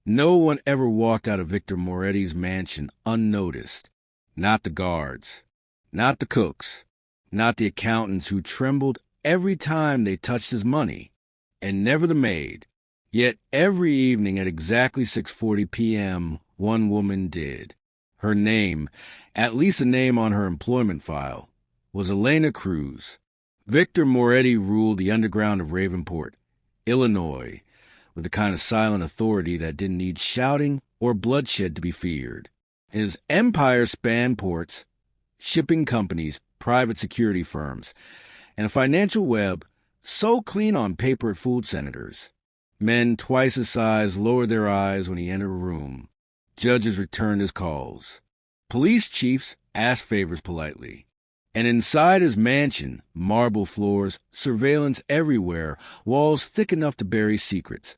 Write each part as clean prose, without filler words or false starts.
No one ever walked out of Victor Moretti's mansion unnoticed. Not the guards, not the cooks, not the accountants who trembled every time they touched his money, and never the maid. Yet every evening at exactly 6:40 p.m., one woman did. Her name, at least a name on her employment file, was Elena Cruz. Victor Moretti ruled the underground of Ravenport, Illinois, with the kind of silent authority that didn't need shouting or bloodshed to be feared. His empire spanned ports, shipping companies, private security firms, and a financial web so clean on paper it fooled senators. Men twice his size lowered their eyes when he entered a room. Judges returned his calls. Police chiefs asked favors politely. And inside his mansion, marble floors, surveillance everywhere, walls thick enough to bury secrets.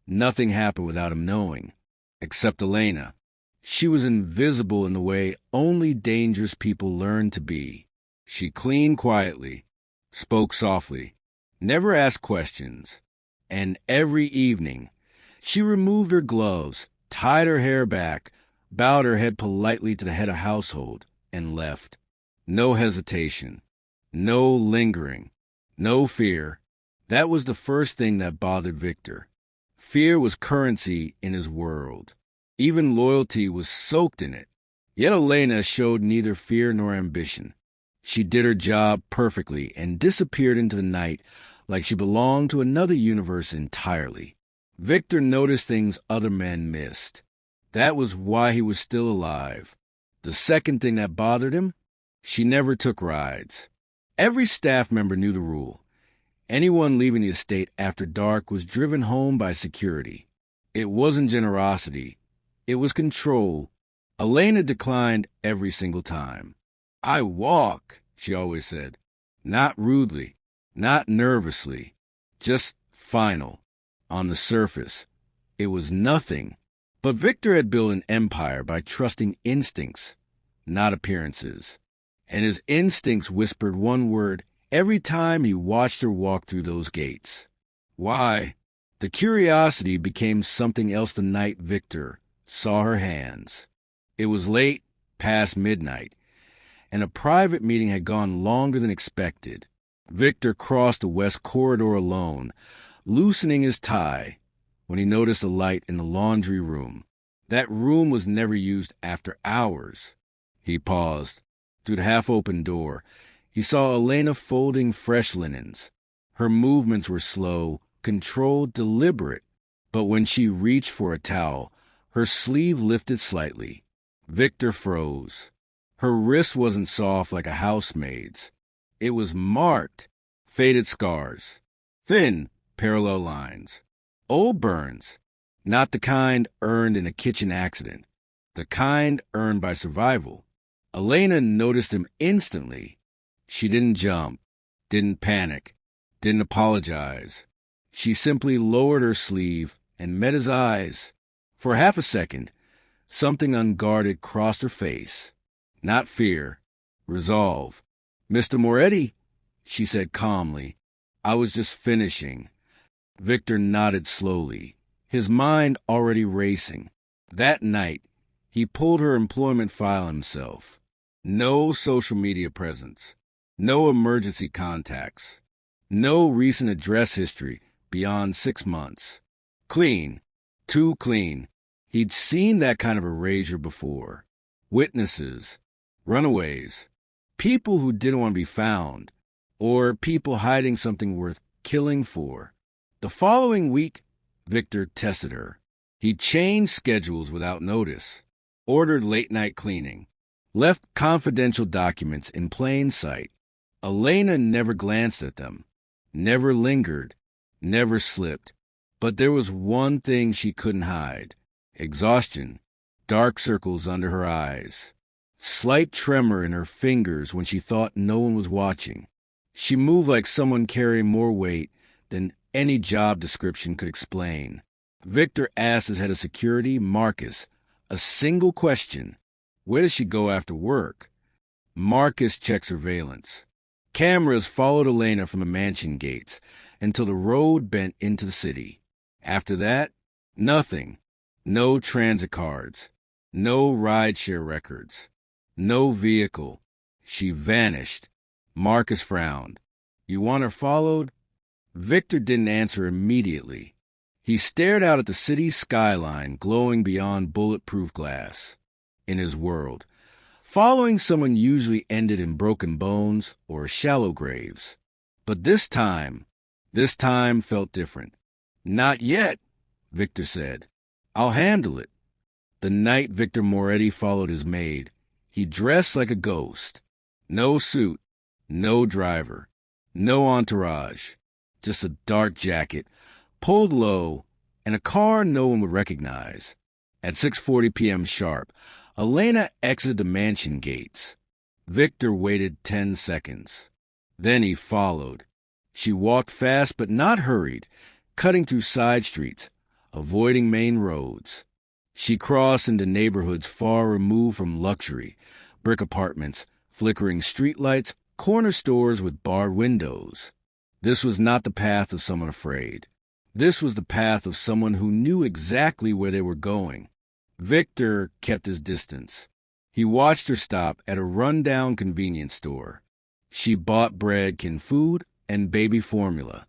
Nothing happened without him knowing, except Elena. She was invisible in the way only dangerous people learn to be. She cleaned quietly, spoke softly, never asked questions, and every evening she removed her gloves, tied her hair back, bowed her head politely to the head of household, and left. No hesitation, no lingering, no fear. That was the first thing that bothered Victor. Fear was currency in his world. Even loyalty was soaked in it. Yet Elena showed neither fear nor ambition. She did her job perfectly and disappeared into the night like she belonged to another universe entirely. Victor noticed things other men missed. That was why he was still alive. The second thing that bothered him, she never took rides. Every staff member knew the rule. Anyone leaving the estate after dark was driven home by security. It wasn't generosity. It was control. Elena declined every single time. "I walk," she always said. Not rudely, not nervously, just final. On the surface, it was nothing. But Victor had built an empire by trusting instincts, not appearances. And his instincts whispered one word every time he watched her walk through those gates. Why? The curiosity became something else the night Victor saw her hands. It was late, past midnight, and a private meeting had gone longer than expected. Victor crossed the west corridor alone, loosening his tie, when he noticed a light in the laundry room. That room was never used after hours. He paused. Through the half-open door, he saw Elena folding fresh linens. Her movements were slow, controlled, deliberate, but when she reached for a towel, her sleeve lifted slightly. Victor froze. Her wrist wasn't soft like a housemaid's. It was marked, faded scars, thin, parallel lines, old burns, not the kind earned in a kitchen accident, the kind earned by survival. Elena noticed him instantly. She didn't jump, didn't panic, didn't apologize. She simply lowered her sleeve and met his eyes. For half a second, something unguarded crossed her face. Not fear, resolve. "Mr. Moretti," she said calmly, "I was just finishing." Victor nodded slowly, his mind already racing. That night, he pulled her employment file himself. No social media presence, no emergency contacts, no recent address history beyond 6 months. Clean, too clean. He'd seen that kind of erasure before. Witnesses, runaways, people who didn't want to be found, or people hiding something worth killing for. The following week, Victor tested her. He changed schedules without notice, ordered late-night cleaning, left confidential documents in plain sight. Elena never glanced at them, never lingered, never slipped. But there was one thing she couldn't hide: exhaustion, dark circles under her eyes, slight tremor in her fingers when she thought no one was watching. She moved like someone carrying more weight than any job description could explain. Victor asked his head of security, Marcus, a single question: where does she go after work? Marcus checked surveillance. Cameras followed Elena from the mansion gates until the road bent into the city. After that, nothing. No transit cards. No rideshare records. No vehicle. She vanished. Marcus frowned. You want her followed? Victor didn't answer immediately. He stared out at the city's skyline glowing beyond bulletproof glass. In his world, following someone usually ended in broken bones or shallow graves. But this time felt different. Not yet, Victor said. I'll handle it. The night Victor Moretti followed his maid, he dressed like a ghost. No suit, no driver, no entourage, just a dark jacket, pulled low, and a car no one would recognize. At 6:40 p.m. sharp, Elena exited the mansion gates. Victor waited 10 seconds. Then he followed. She walked fast but not hurried, cutting through side streets, avoiding main roads. She crossed into neighborhoods far removed from luxury, brick apartments, flickering streetlights, corner stores with barred windows. This was not the path of someone afraid. This was the path of someone who knew exactly where they were going. Victor kept his distance. He watched her stop at a run-down convenience store. She bought bread, canned food, and baby formula.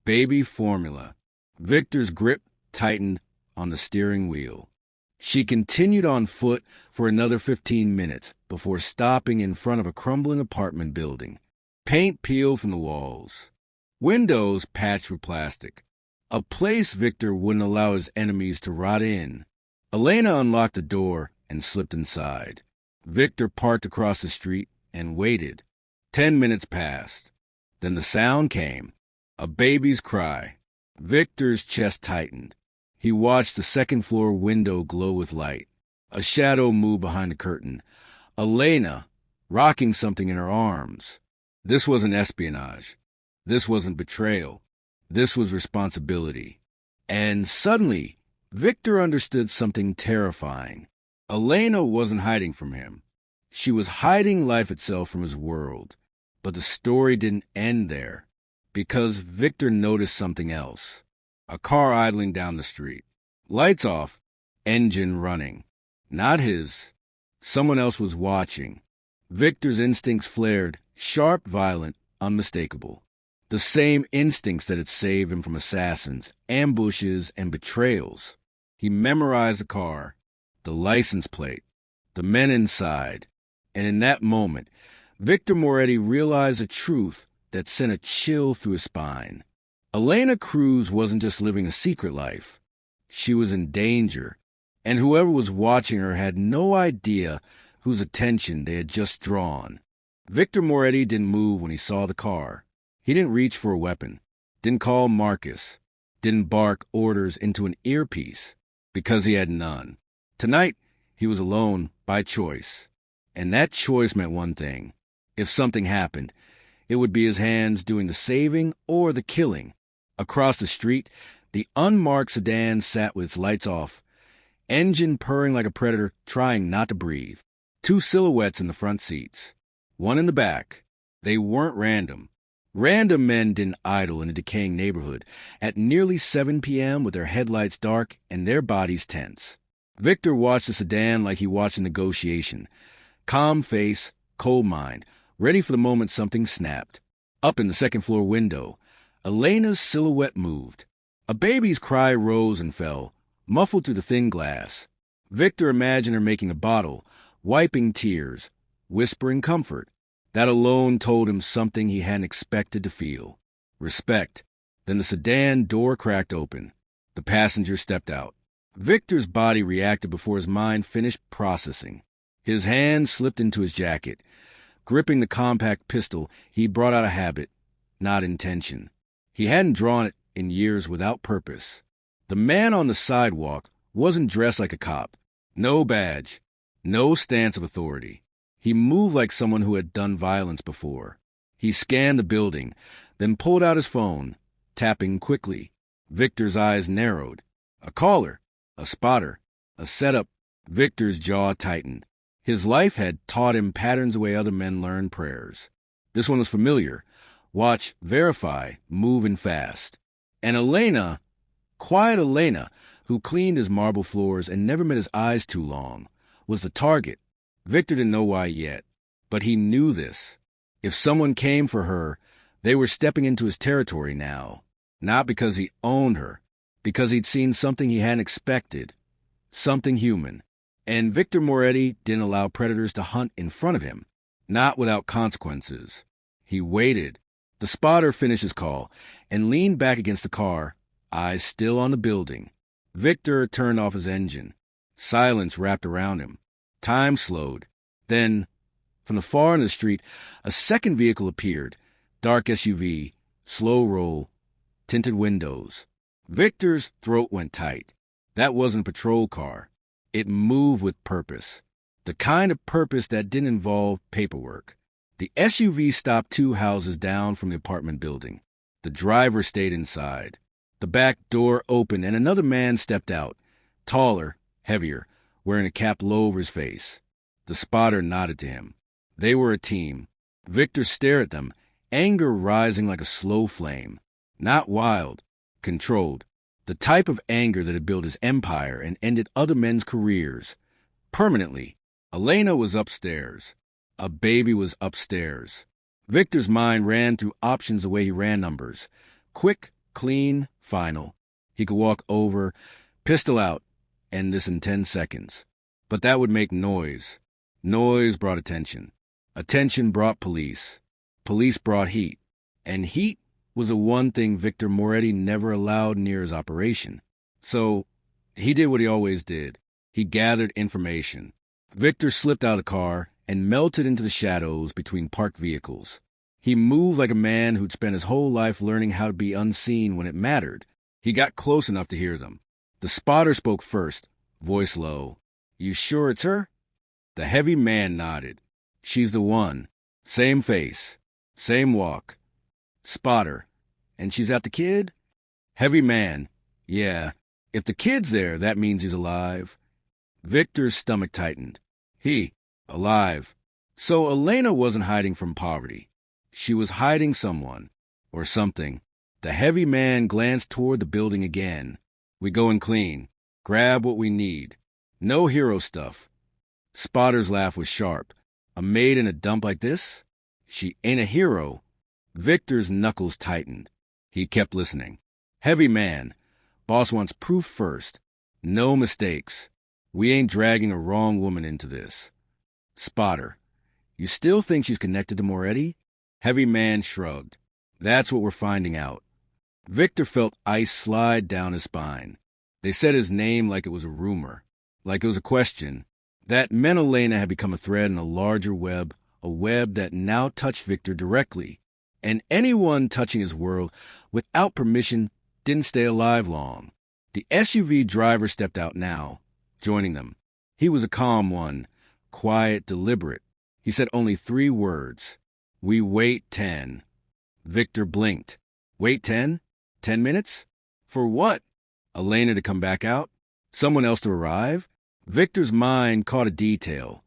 Baby formula. Victor's grip tightened on the steering wheel. She continued on foot for another 15 minutes before stopping in front of a crumbling apartment building. Paint peeled from the walls. Windows patched with plastic. A place Victor wouldn't allow his enemies to rot in. Elena unlocked the door and slipped inside. Victor parked across the street and waited. 10 minutes passed. Then the sound came. A baby's cry. Victor's chest tightened. He watched the second-floor window glow with light. A shadow moved behind the curtain. Elena, rocking something in her arms. This wasn't espionage. This wasn't betrayal. This was responsibility. And suddenly, Victor understood something terrifying. Elena wasn't hiding from him. She was hiding life itself from his world. But the story didn't end there, because Victor noticed something else. A car idling down the street. Lights off, engine running. Not his. Someone else was watching. Victor's instincts flared, sharp, violent, unmistakable. The same instincts that had saved him from assassins, ambushes, and betrayals. He memorized the car, the license plate, the men inside. And in that moment, Victor Moretti realized a truth that sent a chill through his spine. Elena Cruz wasn't just living a secret life. She was in danger, and whoever was watching her had no idea whose attention they had just drawn. Victor Moretti didn't move when he saw the car. He didn't reach for a weapon, didn't call Marcus, didn't bark orders into an earpiece, because he had none. Tonight, he was alone by choice, and that choice meant one thing. If something happened, it would be his hands doing the saving or the killing. Across the street, the unmarked sedan sat with its lights off, engine purring like a predator trying not to breathe. 2 silhouettes in the front seats, 1 in the back. They weren't random. Random men didn't idle in a decaying neighborhood at nearly 7 p.m. with their headlights dark and their bodies tense. Victor watched the sedan like he watched a negotiation. Calm face, cold mind, ready for the moment something snapped. Up in the second-floor window, Elena's silhouette moved. A baby's cry rose and fell, muffled through the thin glass. Victor imagined her making a bottle, wiping tears, whispering comfort. That alone told him something he hadn't expected to feel. Respect. Then the sedan door cracked open. The passenger stepped out. Victor's body reacted before his mind finished processing. His hand slipped into his jacket. Gripping the compact pistol, he brought out a habit, not intention. He hadn't drawn it in years without purpose. The man on the sidewalk wasn't dressed like a cop. No badge. No stance of authority. He moved like someone who had done violence before. He scanned the building, then pulled out his phone, tapping quickly. Victor's eyes narrowed. A caller, a spotter, a setup. Victor's jaw tightened. His life had taught him patterns the way other men learn prayers. This one was familiar. Watch, verify, move, and fast. And Elena, quiet Elena, who cleaned his marble floors and never met his eyes too long, was the target. Victor didn't know why yet, but he knew this. If someone came for her, they were stepping into his territory now. Not because he owned her, because he'd seen something he hadn't expected. Something human. And Victor Moretti didn't allow predators to hunt in front of him. Not without consequences. He waited. The spotter finished his call and leaned back against the car, eyes still on the building. Victor turned off his engine. Silence wrapped around him. Time slowed. Then, from the far end of the street, a second vehicle appeared. Dark SUV, slow roll, tinted windows. Victor's throat went tight. That wasn't a patrol car. It moved with purpose. The kind of purpose that didn't involve paperwork. The SUV stopped 2 houses down from the apartment building. The driver stayed inside. The back door opened and another man stepped out. Taller, heavier, wearing a cap low over his face. The spotter nodded to him. They were a team. Victor stared at them, anger rising like a slow flame. Not wild, controlled. The type of anger that had built his empire and ended other men's careers. Permanently. Elena was upstairs. A baby was upstairs. Victor's mind ran through options the way he ran numbers. Quick, clean, final. He could walk over, pistol out, end this in 10 seconds. But that would make noise. Noise brought attention. Attention brought police. Police brought heat. And heat was the one thing Victor Moretti never allowed near his operation. So, he did what he always did. He gathered information. Victor slipped out of the car and melted into the shadows between parked vehicles. He moved like a man who'd spent his whole life learning how to be unseen when it mattered. He got close enough to hear them. The spotter spoke first, voice low. "You sure it's her?" The heavy man nodded. "She's the one. Same face. Same walk." Spotter. "And she's at the kid?" Heavy man. "Yeah. If the kid's there, that means he's alive." Victor's stomach tightened. Alive. So Elena wasn't hiding from poverty. She was hiding someone. Or something. The heavy man glanced toward the building again. "We going clean. Grab what we need. No hero stuff." Spotter's laugh was sharp. "A maid in a dump like this? She ain't a hero." Victor's knuckles tightened. He kept listening. "Heavy man. Boss wants proof first. No mistakes. We ain't dragging a wrong woman into this." Spotter. "You still think she's connected to Moretti?" Heavy man shrugged. "That's what we're finding out." Victor felt ice slide down his spine. They said his name like it was a rumor, like it was a question. That meant Elena had become a thread in a larger web, a web that now touched Victor directly. And anyone touching his world without permission didn't stay alive long. The SUV driver stepped out now, joining them. He was a calm one, quiet, deliberate. He said only 3 words. "We wait 10. Victor blinked. "Wait 10? 10 minutes? For what? Elena to come back out? Someone else to arrive?" Victor's mind caught a detail.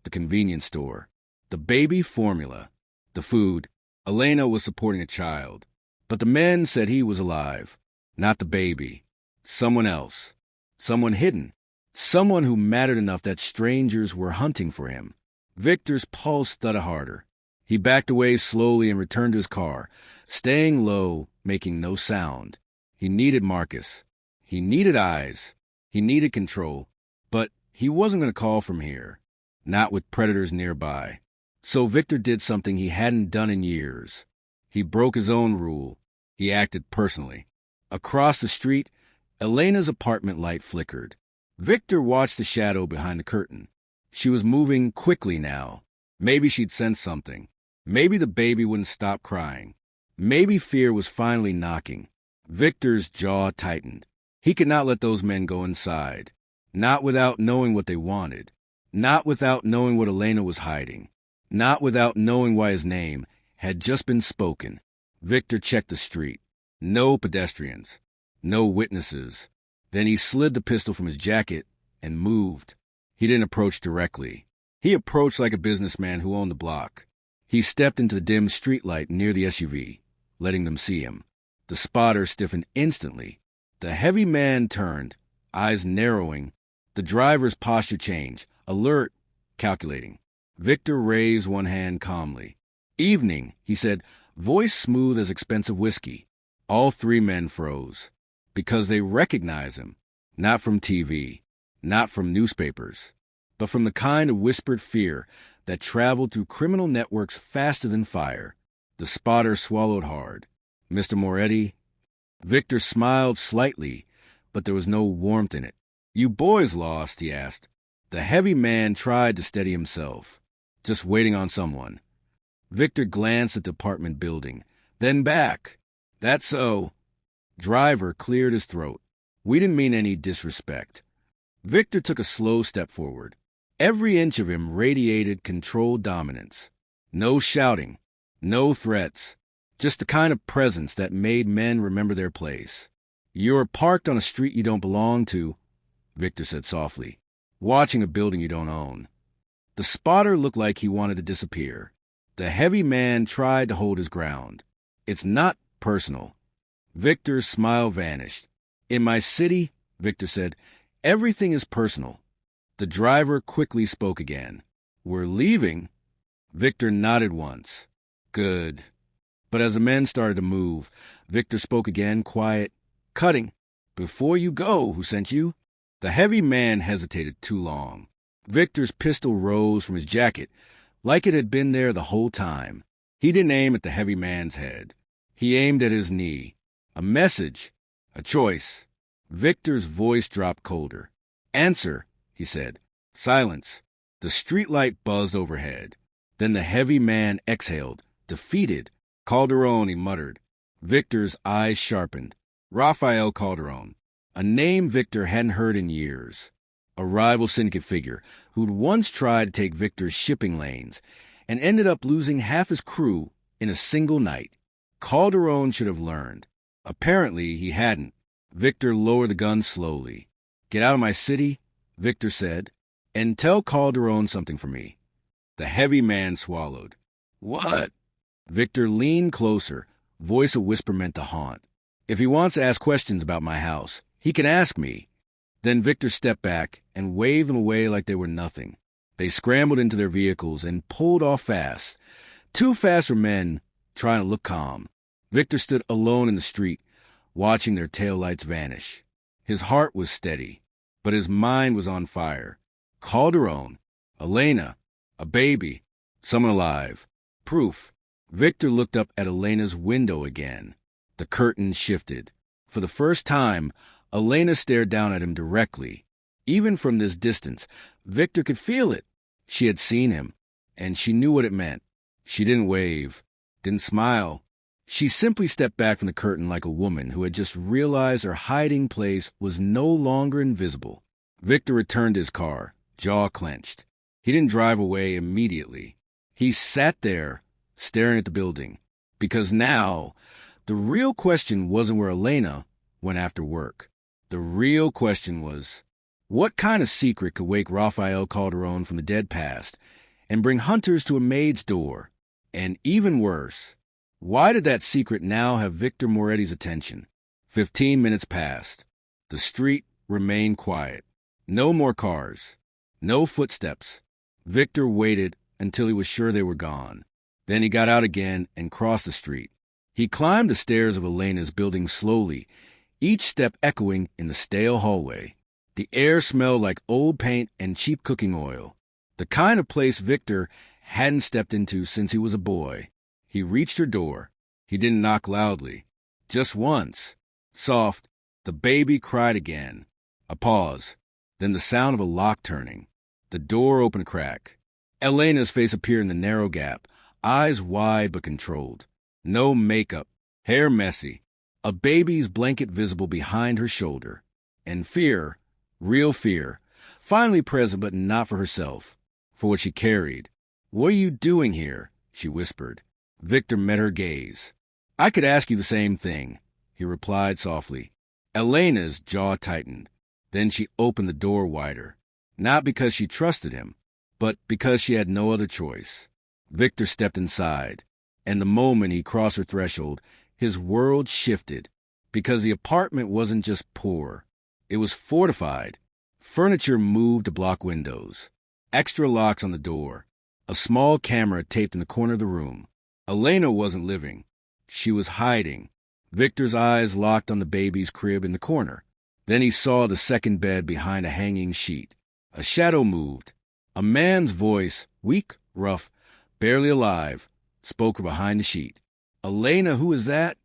The convenience store. The baby formula. The food. Elena was supporting a child. But the men said he was alive. Not the baby. Someone else. Someone hidden. Someone who mattered enough that strangers were hunting for him. Victor's pulse thudded harder. He backed away slowly and returned to his car, staying low, making no sound. He needed Marcus. He needed eyes. He needed control. But he wasn't going to call from here. Not with predators nearby. So Victor did something he hadn't done in years. He broke his own rule. He acted personally. Across the street, Elena's apartment light flickered. Victor watched the shadow behind the curtain. She was moving quickly now. Maybe she'd sensed something. Maybe the baby wouldn't stop crying. Maybe fear was finally knocking. Victor's jaw tightened. He could not let those men go inside. Not without knowing what they wanted. Not without knowing what Elena was hiding. Not without knowing why his name had just been spoken. Victor checked the street. No pedestrians. No witnesses. Then he slid the pistol from his jacket and moved. He didn't approach directly. He approached like a businessman who owned the block. He stepped into the dim streetlight near the SUV, letting them see him. The spotter stiffened instantly. The heavy man turned, eyes narrowing. The driver's posture change, alert, calculating. Victor raised one hand calmly. "Evening," he said, voice smooth as expensive whiskey. All three men froze, because they recognized him, not from TV, not from newspapers, but from the kind of whispered fear that traveled through criminal networks faster than fire. The spotter swallowed hard. "Mr. Moretti?" Victor smiled slightly, but there was no warmth in it. "You boys lost?" he asked. The heavy man tried to steady himself. "Just waiting on someone." Victor glanced at the apartment building, then back. "That's so." Driver cleared his throat. "We didn't mean any disrespect." Victor took a slow step forward. Every inch of him radiated controlled dominance. No shouting, no threats, just the kind of presence that made men remember their place. "You're parked on a street you don't belong to," Victor said softly, "watching a building you don't own." The spotter looked like he wanted to disappear. The heavy man tried to hold his ground. "It's not personal." Victor's smile vanished. "In my city," Victor said, "everything is personal." The driver quickly spoke again. "We're leaving?" Victor nodded once. "Good." But as the men started to move, Victor spoke again, quiet. "Cutting. Before you go, who sent you?" The heavy man hesitated too long. Victor's pistol rose from his jacket, like it had been there the whole time. He didn't aim at the heavy man's head. He aimed at his knee. A message. A choice. Victor's voice dropped colder. "Answer," he said. Silence. The streetlight buzzed overhead. Then the heavy man exhaled. "Defeated. Calderon," he muttered. Victor's eyes sharpened. Rafael Calderon. A name Victor hadn't heard in years. A rival syndicate figure who'd once tried to take Victor's shipping lanes and ended up losing half his crew in a single night. Calderon should have learned. Apparently, he hadn't. Victor lowered the gun slowly. "Get out of my city," Victor said, "and tell Calderon something for me." The heavy man swallowed. "What?" Victor leaned closer, voice a whisper meant to haunt. "If he wants to ask questions about my house, he can ask me." Then Victor stepped back and waved them away like they were nothing. They scrambled into their vehicles and pulled off fast. Too fast for men trying to look calm. Victor stood alone in the street, watching their taillights vanish. His heart was steady, but his mind was on fire. Calderon, Elena, a baby, someone alive. Proof. Victor looked up at Elena's window again. The curtain shifted. For the first time, Elena stared down at him directly. Even from this distance, Victor could feel it. She had seen him, and she knew what it meant. She didn't wave, didn't smile. She simply stepped back from the curtain like a woman who had just realized her hiding place was no longer invisible. Victor returned to his car, jaw clenched. He didn't drive away immediately. He sat there, staring at the building, because now the real question wasn't where Elena went after work. The real question was, what kind of secret could wake Rafael Calderon from the dead past and bring hunters to a maid's door? And even worse, why did that secret now have Victor Moretti's attention? 15 minutes passed. The street remained quiet. No more cars. No footsteps. Victor waited until he was sure they were gone. Then he got out again and crossed the street. He climbed the stairs of Elena's building slowly, each step echoing in the stale hallway. The air smelled like old paint and cheap cooking oil, the kind of place Victor hadn't stepped into since he was a boy. He reached her door. He didn't knock loudly. Just once. Soft. The baby cried again. A pause. Then the sound of a lock turning. The door opened a crack. Elena's face appeared in the narrow gap, eyes wide but controlled. No makeup. Hair messy. A baby's blanket visible behind her shoulder. And fear, real fear, finally present but not for herself, for what she carried. "What are you doing here?" she whispered. Victor met her gaze. "I could ask you the same thing," he replied softly. Elena's jaw tightened. Then she opened the door wider, not because she trusted him, but because she had no other choice. Victor stepped inside, and the moment he crossed her threshold, his world shifted, because the apartment wasn't just poor. It was fortified. Furniture moved to block windows. Extra locks on the door. A small camera taped in the corner of the room. Elena wasn't living. She was hiding. Victor's eyes locked on the baby's crib in the corner. Then he saw the second bed behind a hanging sheet. A shadow moved. A man's voice, weak, rough, barely alive, spoke from behind the sheet. "Elena, who is that?"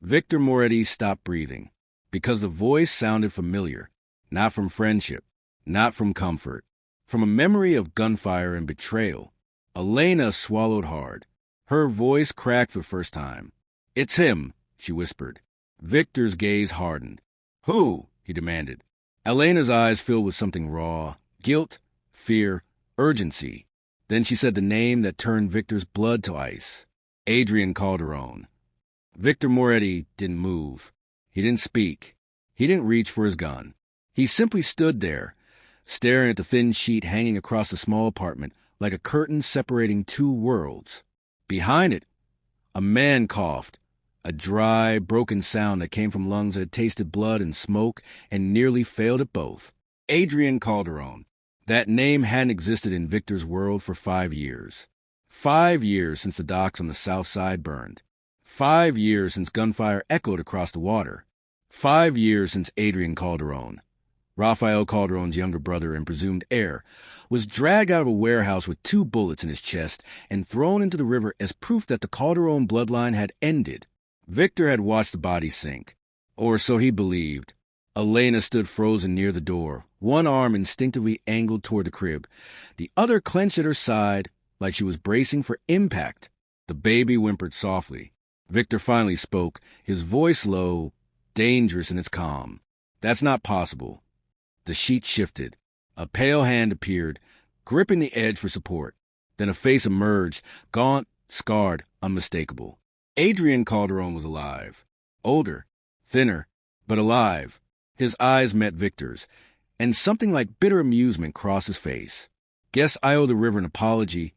Victor Moretti stopped breathing, because the voice sounded familiar, not from friendship, not from comfort, from a memory of gunfire and betrayal. Elena swallowed hard. Her voice cracked for the first time. "It's him," she whispered. Victor's gaze hardened. "Who?" he demanded. Elena's eyes filled with something raw, guilt, fear, urgency. Then she said the name that turned Victor's blood to ice. Adrian Calderon. Victor Moretti didn't move. He didn't speak. He didn't reach for his gun. He simply stood there, staring at the thin sheet hanging across the small apartment like a curtain separating two worlds. Behind it, a man coughed, a dry, broken sound that came from lungs that had tasted blood and smoke and nearly failed at both. Adrian Calderon. That name hadn't existed in Victor's world for 5 years. 5 years since the docks on the south side burned. 5 years since gunfire echoed across the water. 5 years since Adrian Calderon, Rafael Calderon's younger brother and presumed heir, was dragged out of a warehouse with 2 bullets in his chest and thrown into the river as proof that the Calderon bloodline had ended. Victor had watched the body sink, or so he believed. Elena stood frozen near the door, one arm instinctively angled toward the crib, the other clenched at her side like she was bracing for impact. The baby whimpered softly. Victor finally spoke, his voice low, dangerous in its calm. "That's not possible." The sheet shifted. A pale hand appeared, gripping the edge for support. Then a face emerged, gaunt, scarred, unmistakable. Adrian Calderon was alive. Older, thinner, but alive. His eyes met Victor's, and something like bitter amusement crossed his face. "Guess I owe the river an apology,"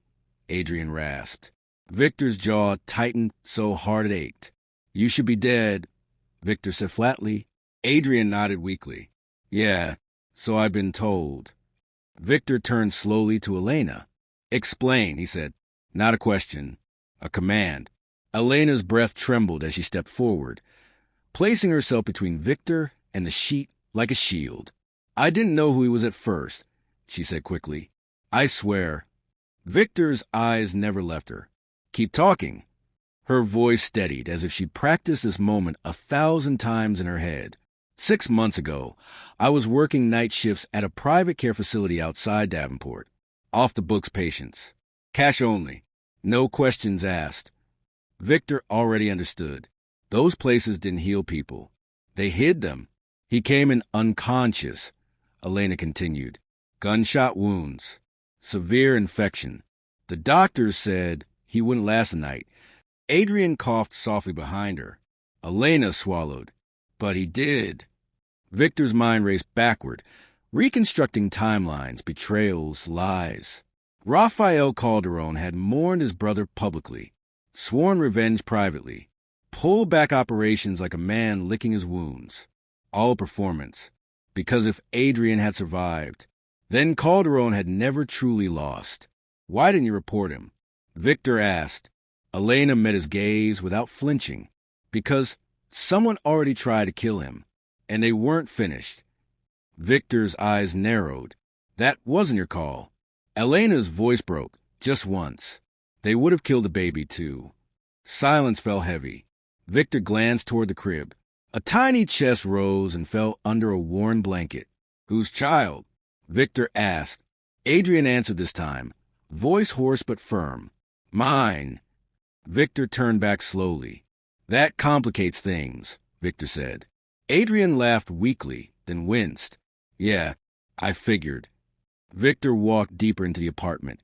Adrian rasped. Victor's jaw tightened so hard it ached. "You should be dead," Victor said flatly. Adrian nodded weakly. "Yeah, so I've been told." Victor turned slowly to Elena. "Explain," he said. Not a question, a command. Elena's breath trembled as she stepped forward, placing herself between Victor and the sheet like a shield. "I didn't know who he was at first," she said quickly. "I swear." Victor's eyes never left her. "Keep talking." Her voice steadied as if she'd practiced this moment 1,000 times in her head. 6 months ago, I was working night shifts at a private care facility outside Davenport. Off-the-books patients. Cash only. No questions asked. Victor already understood. Those places didn't heal people. They hid them. "He came in unconscious," Elena continued. "Gunshot wounds. Severe infection. The doctors said he wouldn't last a night." Adrian coughed softly behind her. Elena swallowed. "But he did." Victor's mind raced backward, reconstructing timelines, betrayals, lies. Rafael Calderon had mourned his brother publicly, sworn revenge privately, pulled back operations like a man licking his wounds. All performance. Because if Adrian had survived, then Calderon had never truly lost. "Why didn't you report him?" Victor asked. Elena met his gaze without flinching. "Because someone already tried to kill him, and they weren't finished." Victor's eyes narrowed. "That wasn't your call." Elena's voice broke, just once. "They would have killed the baby, too." Silence fell heavy. Victor glanced toward the crib. A tiny chest rose and fell under a worn blanket. "Whose child?" Victor asked. Adrian answered this time, voice hoarse but firm. "Mine." Victor turned back slowly. "That complicates things," Victor said. Adrian laughed weakly, then winced. "Yeah, I figured." Victor walked deeper into the apartment,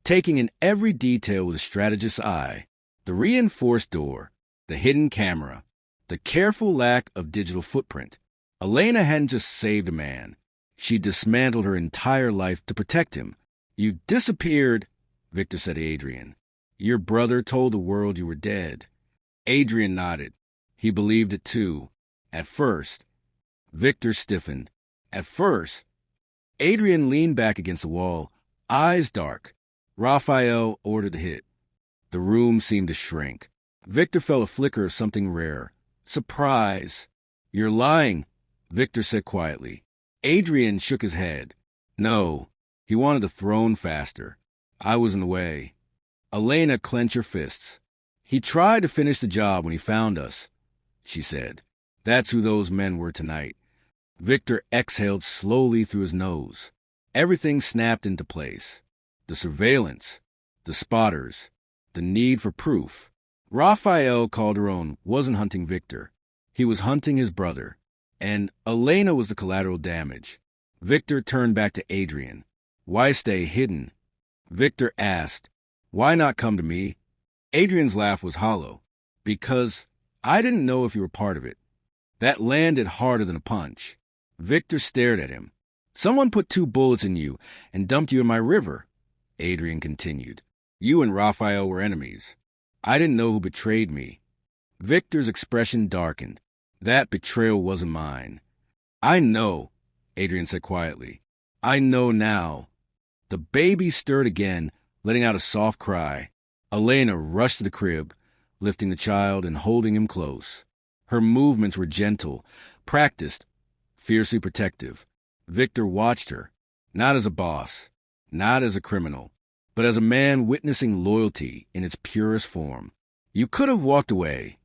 taking in every detail with a strategist's eye. The reinforced door, the hidden camera, the careful lack of digital footprint. Elena hadn't just saved a man. She dismantled her entire life to protect him. "You disappeared," Victor said to Adrian. "Your brother told the world you were dead." Adrian nodded. He believed it too. At first. Victor stiffened. At first, Adrian leaned back against the wall, eyes dark. Raphael ordered the hit. The room seemed to shrink. Victor felt a flicker of something rare. Surprise. You're lying, Victor said quietly. Adrian shook his head. No, he wanted the throne faster. I was in the way. Elena clenched her fists. He tried to finish the job when he found us, she said. That's who those men were tonight. Victor exhaled slowly through his nose. Everything snapped into place. The surveillance, the spotters, the need for proof. Raphael Calderon wasn't hunting Victor. He was hunting his brother. And Elena was the collateral damage. Victor turned back to Adrian. Why stay hidden? Victor asked, Why not come to me? Adrian's laugh was hollow. Because I didn't know if you were part of it. That landed harder than a punch. Victor stared at him. Someone put 2 bullets in you and dumped you in my river, Adrian continued. You and Raphael were enemies. I didn't know who betrayed me. Victor's expression darkened. That betrayal wasn't mine. I know, Adrian said quietly. I know now. The baby stirred again, letting out a soft cry. Elena rushed to the crib, lifting the child and holding him close. Her movements were gentle, practiced, fiercely protective. Victor watched her, not as a boss, not as a criminal, but as a man witnessing loyalty in its purest form. You could have walked away,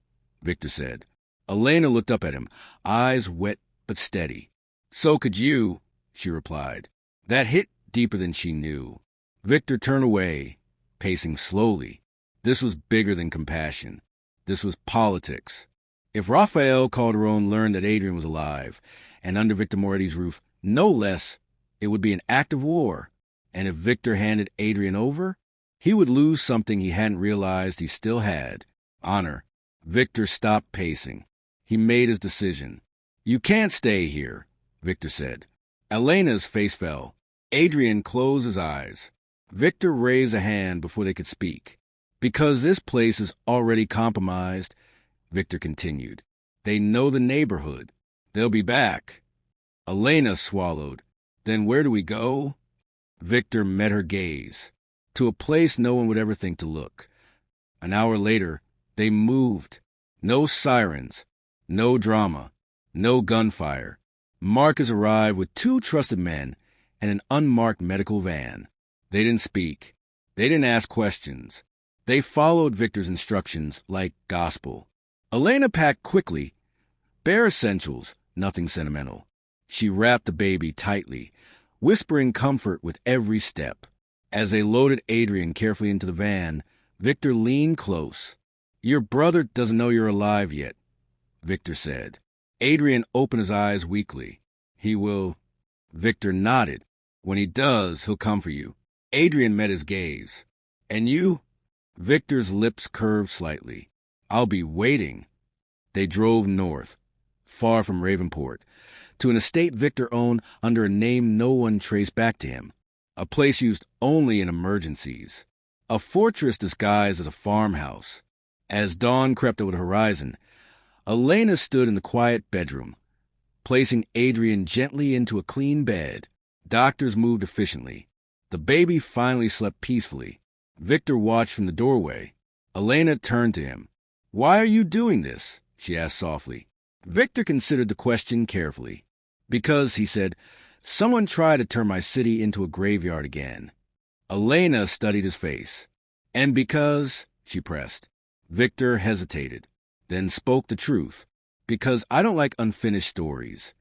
Victor said. Elena looked up at him, eyes wet but steady. So could you, she replied. That hit deeper than she knew. Victor turned away, pacing slowly. This was bigger than compassion. This was politics. If Raphael Calderon learned that Adrian was alive, and under Victor Moretti's roof, no less, it would be an act of war. And if Victor handed Adrian over, he would lose something he hadn't realized he still had, honor. Victor stopped pacing. He made his decision. You can't stay here, Victor said. Elena's face fell. Adrian closed his eyes. Victor raised a hand before they could speak. Because this place is already compromised, Victor continued. They know the neighborhood. They'll be back. Elena swallowed. Then where do we go? Victor met her gaze. To a place no one would ever think to look. An hour later, they moved. No sirens. No drama. No gunfire. Marcus arrived with 2 trusted men and an unmarked medical van. They didn't speak. They didn't ask questions. They followed Victor's instructions like gospel. Elena packed quickly. Bare essentials, nothing sentimental. She wrapped the baby tightly, whispering comfort with every step. As they loaded Adrian carefully into the van, Victor leaned close. Your brother doesn't know you're alive yet, Victor said. Adrian opened his eyes weakly. He will... Victor nodded. When he does, he'll come for you. Adrian met his gaze. And you? Victor's lips curved slightly. I'll be waiting. They drove north, far from Ravenport, to an estate Victor owned under a name no one traced back to him. A place used only in emergencies. A fortress disguised as a farmhouse. As dawn crept over the horizon, Elena stood in the quiet bedroom, placing Adrian gently into a clean bed. Doctors moved efficiently. The baby finally slept peacefully. Victor watched from the doorway. Elena turned to him. Why are you doing this? She asked softly. Victor considered the question carefully. Because, he said, someone tried to turn my city into a graveyard again. Elena studied his face. And because, she pressed. Victor hesitated, then spoke the truth. Because I don't like unfinished stories.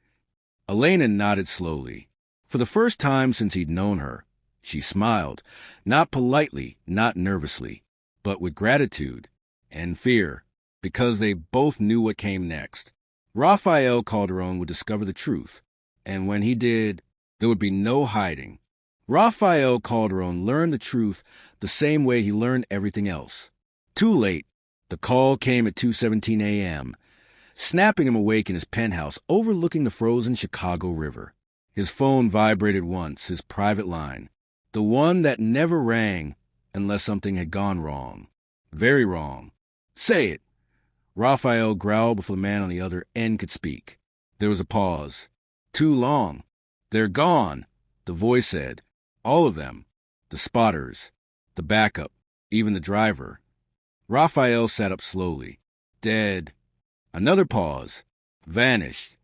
Elena nodded slowly. For the first time since he'd known her, she smiled, not politely, not nervously, but with gratitude and fear, because they both knew what came next. Raphael Calderon would discover the truth, and when he did, there would be no hiding. Raphael Calderon learned the truth the same way he learned everything else. Too late. The call came at 2:17 a.m., snapping him awake in his penthouse overlooking the frozen Chicago River. His phone vibrated once, his private line, the one that never rang unless something had gone wrong. Very wrong. Say it. Raphael growled before the man on the other end could speak. There was a pause. Too long. They're gone, the voice said. All of them. The spotters. The backup. Even the driver. Raphael sat up slowly. Dead. Another pause. Vanished.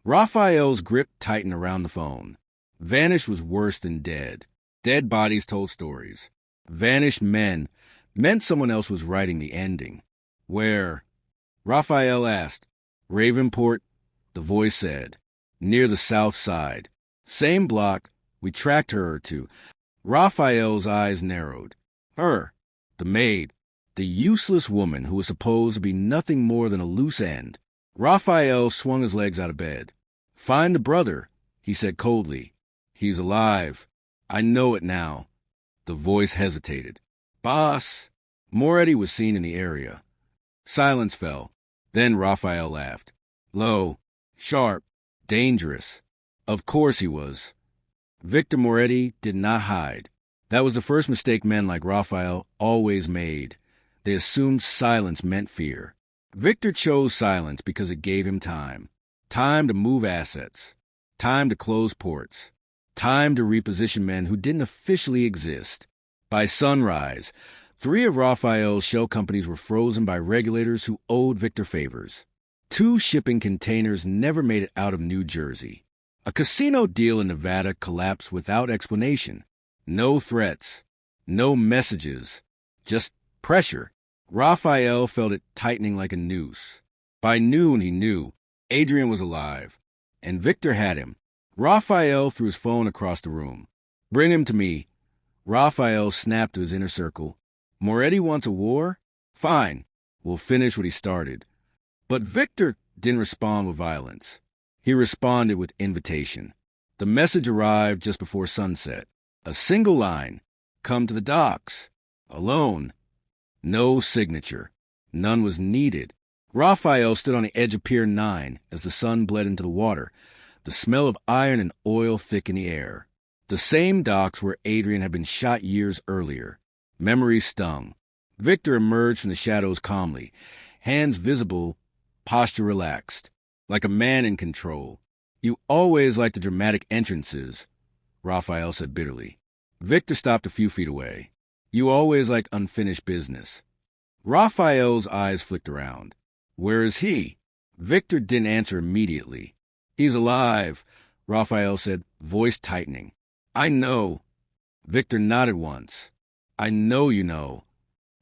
Raphael's grip tightened around the phone. Vanished was worse than dead. Dead bodies told stories. Vanished men meant someone else was writing the ending. Where? Raphael asked. Ravenport, the voice said. Near the south side. Same block. We tracked her or two. Raphael's eyes narrowed. Her. The maid. The useless woman who was supposed to be nothing more than a loose end. Raphael swung his legs out of bed. Find the brother, he said coldly. He's alive. I know it now. The voice hesitated. Boss. Moretti was seen in the area. Silence fell. Then Raphael laughed. Low. Sharp. Dangerous. Of course he was. Victor Moretti did not hide. That was the first mistake men like Raphael always made. They assumed silence meant fear. Victor chose silence because it gave him time. Time to move assets. Time to close ports. Time to reposition men who didn't officially exist. By sunrise, 3 of Raphael's shell companies were frozen by regulators who owed Victor favors. 2 shipping containers never made it out of New Jersey. A casino deal in Nevada collapsed without explanation. No threats. No messages. Just pressure. Raphael felt it tightening like a noose. By noon, he knew Adrian was alive, and Victor had him. Raphael threw his phone across the room. Bring him to me. Raphael snapped to his inner circle. Moretti wants a war? Fine. We'll finish what he started. But Victor didn't respond with violence. He responded with invitation. The message arrived just before sunset. A single line. Come to the docks. Alone. No signature. None was needed. Raphael stood on the edge of Pier 9 as the sun bled into the water, the smell of iron and oil thick in the air. The same docks where Adrian had been shot years earlier. Memories stung. Victor emerged from the shadows calmly, hands visible, posture relaxed, like a man in control. You always like the dramatic entrances, Raphael said bitterly. Victor stopped a few feet away. You always like unfinished business. Raphael's eyes flicked around. Where is he? Victor didn't answer immediately. He's alive, Raphael said, voice tightening. I know. Victor nodded once. I know you know.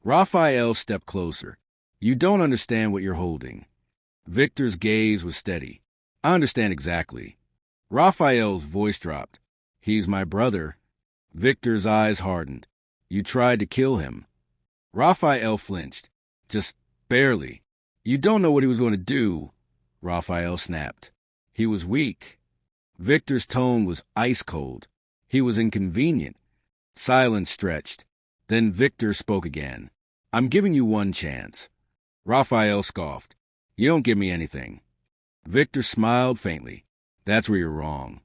Raphael stepped closer. You don't understand what you're holding. Victor's gaze was steady. I understand exactly. Raphael's voice dropped. He's my brother. Victor's eyes hardened. You tried to kill him. Raphael flinched. Just barely. You don't know what he was going to do, Raphael snapped. He was weak. Victor's tone was ice cold. He was inconvenient. Silence stretched. Then Victor spoke again. I'm giving you one chance. Raphael scoffed. You don't give me anything. Victor smiled faintly. That's where you're wrong.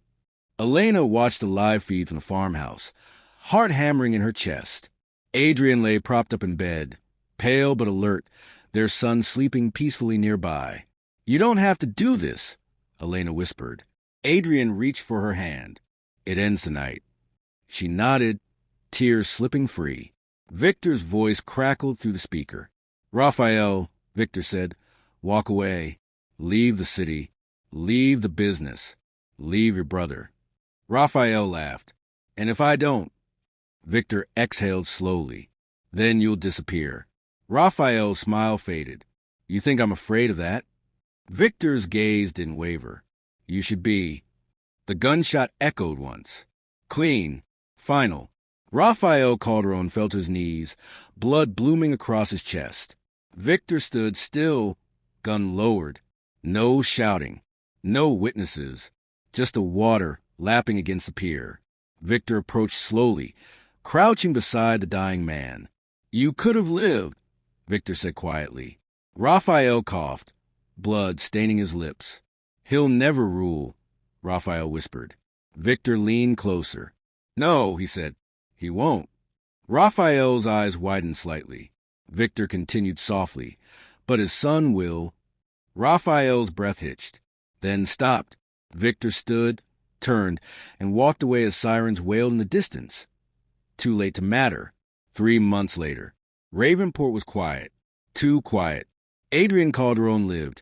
Elena watched the live feed from the farmhouse, heart hammering in her chest. Adrian lay propped up in bed, pale but alert, their son sleeping peacefully nearby. You don't have to do this, Elena whispered. Adrian reached for her hand. It ends tonight. She nodded, tears slipping free. Victor's voice crackled through the speaker. Raphael, Victor said, walk away. Leave the city. Leave the business. Leave your brother. Raphael laughed. And if I don't? Victor exhaled slowly. Then you'll disappear. Raphael's smile faded. You think I'm afraid of that? Victor's gaze didn't waver. You should be. The gunshot echoed once. Clean. Final. Raphael Calderon fell to his knees, blood blooming across his chest. Victor stood still, gun lowered. No shouting. No witnesses. Just the water lapping against the pier. Victor approached slowly, crouching beside the dying man. You could have lived, Victor said quietly. Raphael coughed, blood staining his lips. He'll never rule, Raphael whispered. Victor leaned closer. No, he said. He won't. Raphael's eyes widened slightly. Victor continued softly. But his son will. Raphael's breath hitched. then stopped. Victor stood, turned, and walked away as sirens wailed in the distance. Too late to matter. 3 months later. Ravenport was quiet. Too quiet. Adrian Calderon lived.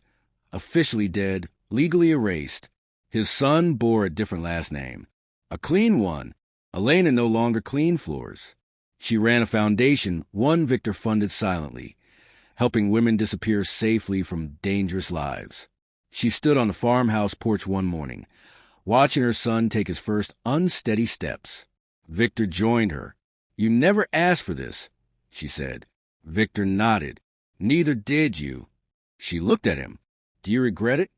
Officially dead, legally erased. His son bore a different last name. A clean one. Elena no longer cleaned floors. She ran a foundation, one Victor funded silently, helping women disappear safely from dangerous lives. She stood on the farmhouse porch one morning, watching her son take his first unsteady steps. Victor joined her. "You never asked for this," she said. Victor nodded. "Neither did you." She looked at him. "Do you regret it?"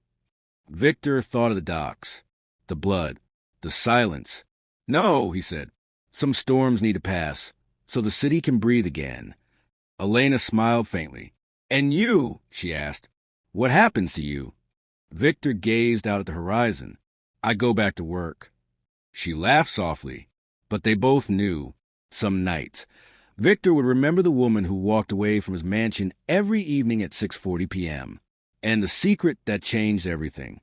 Victor thought of the docks, the blood, the silence. "No," he said. "Some storms need to pass, so the city can breathe again." Elena smiled faintly. "And you?" she asked. "What happens to you?" Victor gazed out at the horizon. "I go back to work." She laughed softly, but they both knew. Some nights, Victor would remember the woman who walked away from his mansion every evening at 6:40 p.m. and the secret that changed everything.